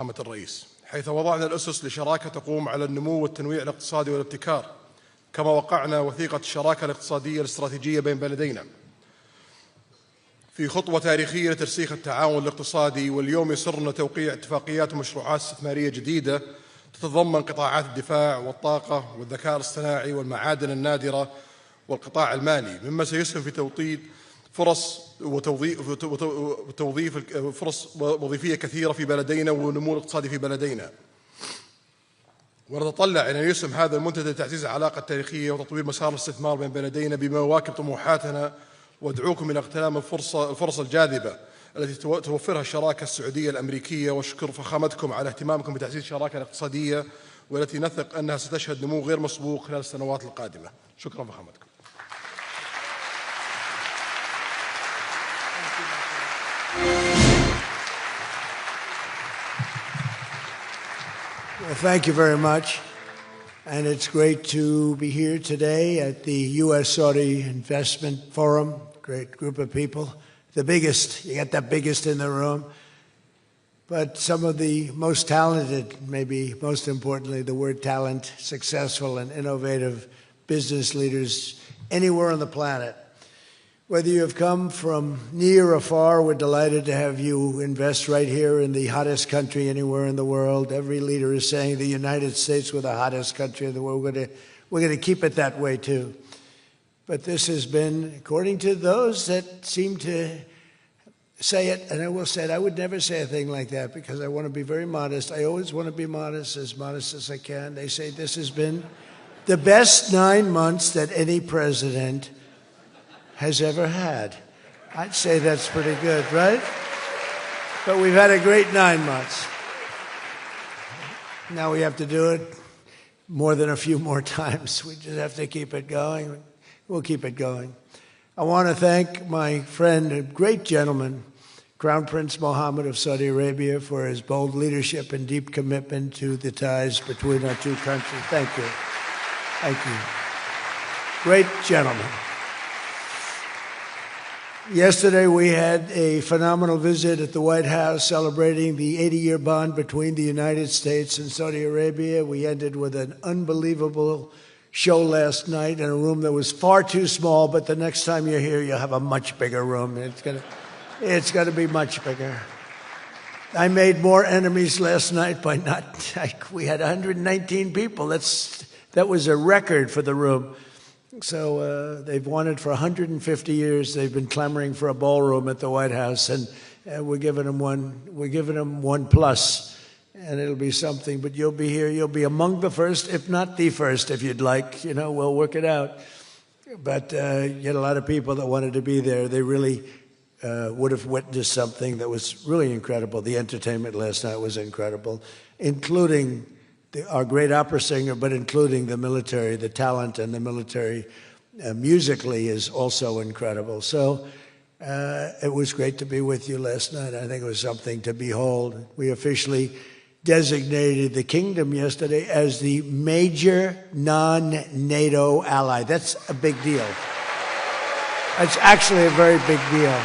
فخامة الرئيس، حيث وضعنا الأسس لشراكة تقوم على النمو والتنويع الاقتصادي والابتكار، كما وقعنا وثيقة الشراكة الاقتصادية الاستراتيجية بين بلدينا في خطوة تاريخية لترسيخ التعاون الاقتصادي. واليوم يسرنا توقيع اتفاقيات ومشروعات استثمارية جديدة تتضمن قطاعات الدفاع والطاقة والذكاء الاصطناعي والمعادن النادرة والقطاع المالي، مما سيسهم في توطيد فرص وظيفية كثيرة في بلدينا والنمو الاقتصادي في بلدينا. ونتطلع إلى أن يسهم هذا المنتدى لتعزيز العلاقة التاريخية وتطوير مسار الاستثمار بين بلدينا بما يواكب طموحاتنا، وادعوكم إلى اغتنام الفرصة الجاذبة التي توفرها الشراكة السعودية الأمريكية، واشكر فخامتكم على اهتمامكم بتعزيز الشراكة الاقتصادية، والتي نثق أنها ستشهد نمو غير مسبوق خلال السنوات القادمة. شكرا فخامتكم. Well, thank you very much. And it's great to be here today at the U.S. Saudi Investment Forum. Great group of people. The biggest, you got the biggest in the room. But some of the most talented, maybe most importantly, the word talent, successful and innovative business leaders anywhere on the planet. Whether you have come from near or far, we're delighted to have you invest right here in the hottest country anywhere in the world. Every leader is saying the United States we're the hottest country in the world. We're going to keep it that way too. But this has been, according to those that seem to say it, and I will say it, I would never say a thing like that because I want to be very modest. I always want to be modest as I can. They say this has been the best 9 months that any president has ever had. I'd say that's pretty good, right? But we've had a great 9 months. Now we have to do it more than a few more times. We just have to keep it going. We'll keep it going. I want to thank my friend, a great gentleman, Crown Prince Mohammed of Saudi Arabia, for his bold leadership and deep commitment to the ties between our two countries. Thank you. Thank you. Great gentleman. Yesterday, we had a phenomenal visit at the White House celebrating the 80-year bond between the United States and Saudi Arabia. We ended with an unbelievable show last night in a room that was far too small, but the next time you're here, you'll have a much bigger room. It's going to be much bigger. I made more enemies last night by not, we had 119 people. That was a record for the room. So they've wanted for 150 years. They've been clamoring for a ballroom at the White House, and we're giving them one. We're giving them 1+, and it'll be something. But you'll be here. You'll be among the first, if not the first, if you'd like. You know, we'll work it out. But you had a lot of people that wanted to be there. They really would have witnessed something that was really incredible. The entertainment last night was incredible, including our great opera singer, but including the military. The talent and the military musically is also incredible. So it was great to be with you last night. I think it was something to behold. We officially designated the kingdom yesterday as the major non-NATO ally. That's a big deal. It's actually a very big deal.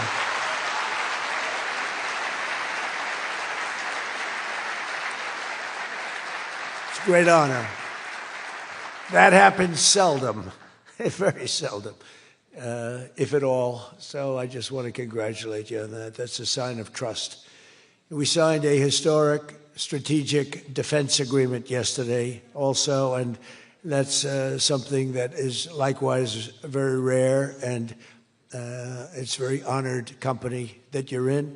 Great honor. That happens seldom, very seldom, if at all. So I just want to congratulate you on that. That's a sign of trust. We signed a historic strategic defense agreement yesterday also, and that's something that is likewise very rare, and it's a very honored company that you're in.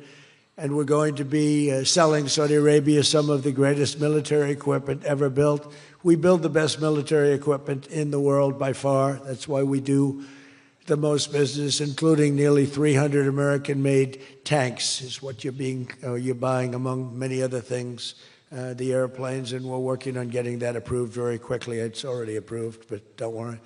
And we're going to be selling Saudi Arabia some of the greatest military equipment ever built. We build the best military equipment in the world by far. That's why we do the most business, including nearly 300 American-made tanks is what you're buying, among many other things, the airplanes, and we're working on getting that approved very quickly. It's already approved, but don't worry.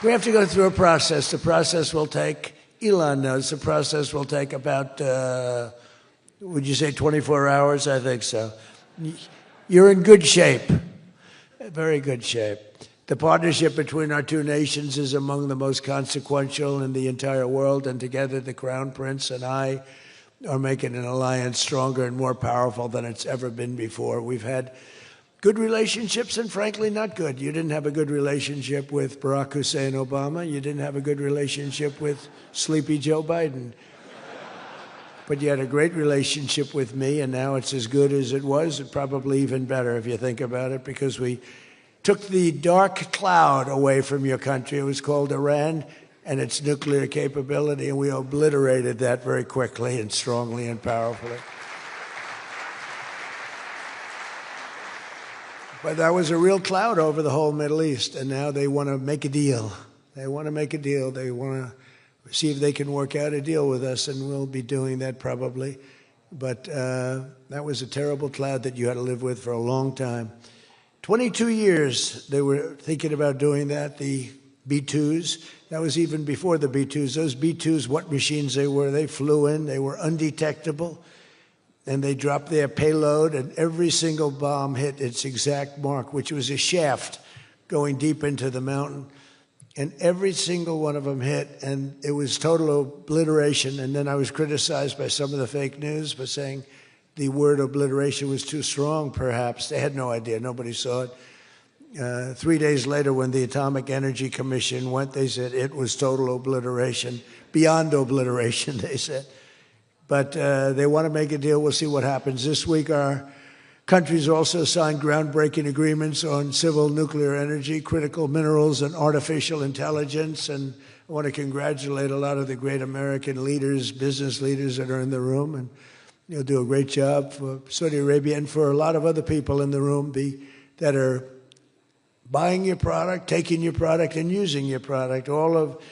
We have to go through a process. The process will take, Elon knows, the process will take about, would you say 24 hours? I think so. You're in good shape, very good shape. The partnership between our two nations is among the most consequential in the entire world, and together the Crown Prince and I are making an alliance stronger and more powerful than it's ever been before. We've had good relationships and, frankly, not good. You didn't have a good relationship with Barack Hussein Obama. You didn't have a good relationship with Sleepy Joe Biden. But you had a great relationship with me, and now it's as good as it was, and probably even better if you think about it, because we took the dark cloud away from your country. It was called Iran and its nuclear capability, and we obliterated that very quickly and strongly and powerfully. But that was a real cloud over the whole Middle East, and now they want to make a deal. They want to make a deal. They want to see if they can work out a deal with us, and we'll be doing that probably. But that was a terrible cloud that you had to live with for a long time. 22 years they were thinking about doing that, the B-2s. That was even before the B-2s. Those B-2s, what machines they were, they flew in, they were undetectable, and they dropped their payload, and every single bomb hit its exact mark, which was a shaft going deep into the mountain. And every single one of them hit, and it was total obliteration. And then I was criticized by some of the fake news for saying the word obliteration was too strong, perhaps. They had no idea. Nobody saw it. 3 days later, when the Atomic Energy Commission went, they said it was total obliteration, beyond obliteration, they said. But they want to make a deal. We'll see what happens. This week, our countries also signed groundbreaking agreements on civil nuclear energy, critical minerals, and artificial intelligence. And I want to congratulate a lot of the great American leaders, business leaders that are in the room. And you'll do a great job for Saudi Arabia and for a lot of other people in the room that are buying your product, taking your product, and using your product. All of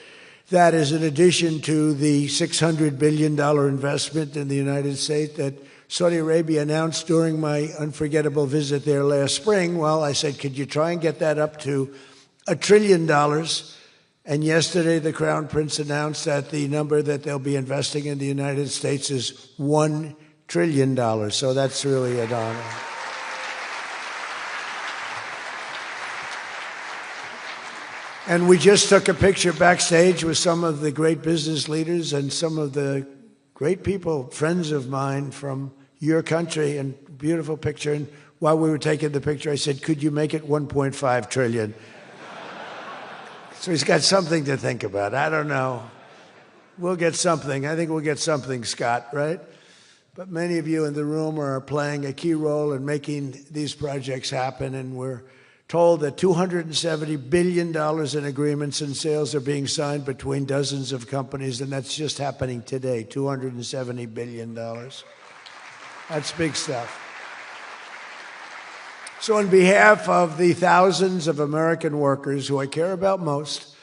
that is in addition to the $600 billion investment in the United States that Saudi Arabia announced during my unforgettable visit there last spring. Well, I said, could you try and get that up to $1 trillion? And yesterday, the Crown Prince announced that the number that they'll be investing in the United States is $1 trillion. So that's really an honor. And we just took a picture backstage with some of the great business leaders and some of the great people, friends of mine from your country, and beautiful picture. And while we were taking the picture, I said, could you make it 1.5 trillion? So he's got something to think about. I don't know. We'll get something. I think we'll get something, Scott, right? But many of you in the room are playing a key role in making these projects happen, and we're told that $270 billion in agreements and sales are being signed between dozens of companies, and that's just happening today, $270 billion. That's big stuff. So on behalf of the thousands of American workers who I care about most,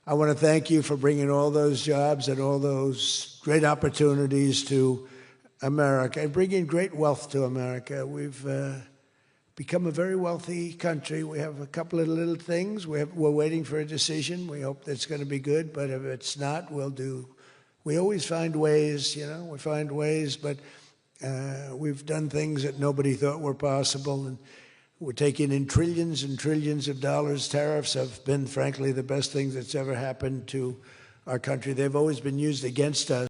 I want to thank you for bringing all those jobs and all those great opportunities to America and bringing great wealth to America. We've become a very wealthy country. We have a couple of little things. We're waiting for a decision. We hope that's going to be good, but if it's not, we always find ways, we find ways, but we've done things that nobody thought were possible, and we're taking in trillions and trillions of dollars. Tariffs have been, frankly, the best thing that's ever happened to our country. They've always been used against us.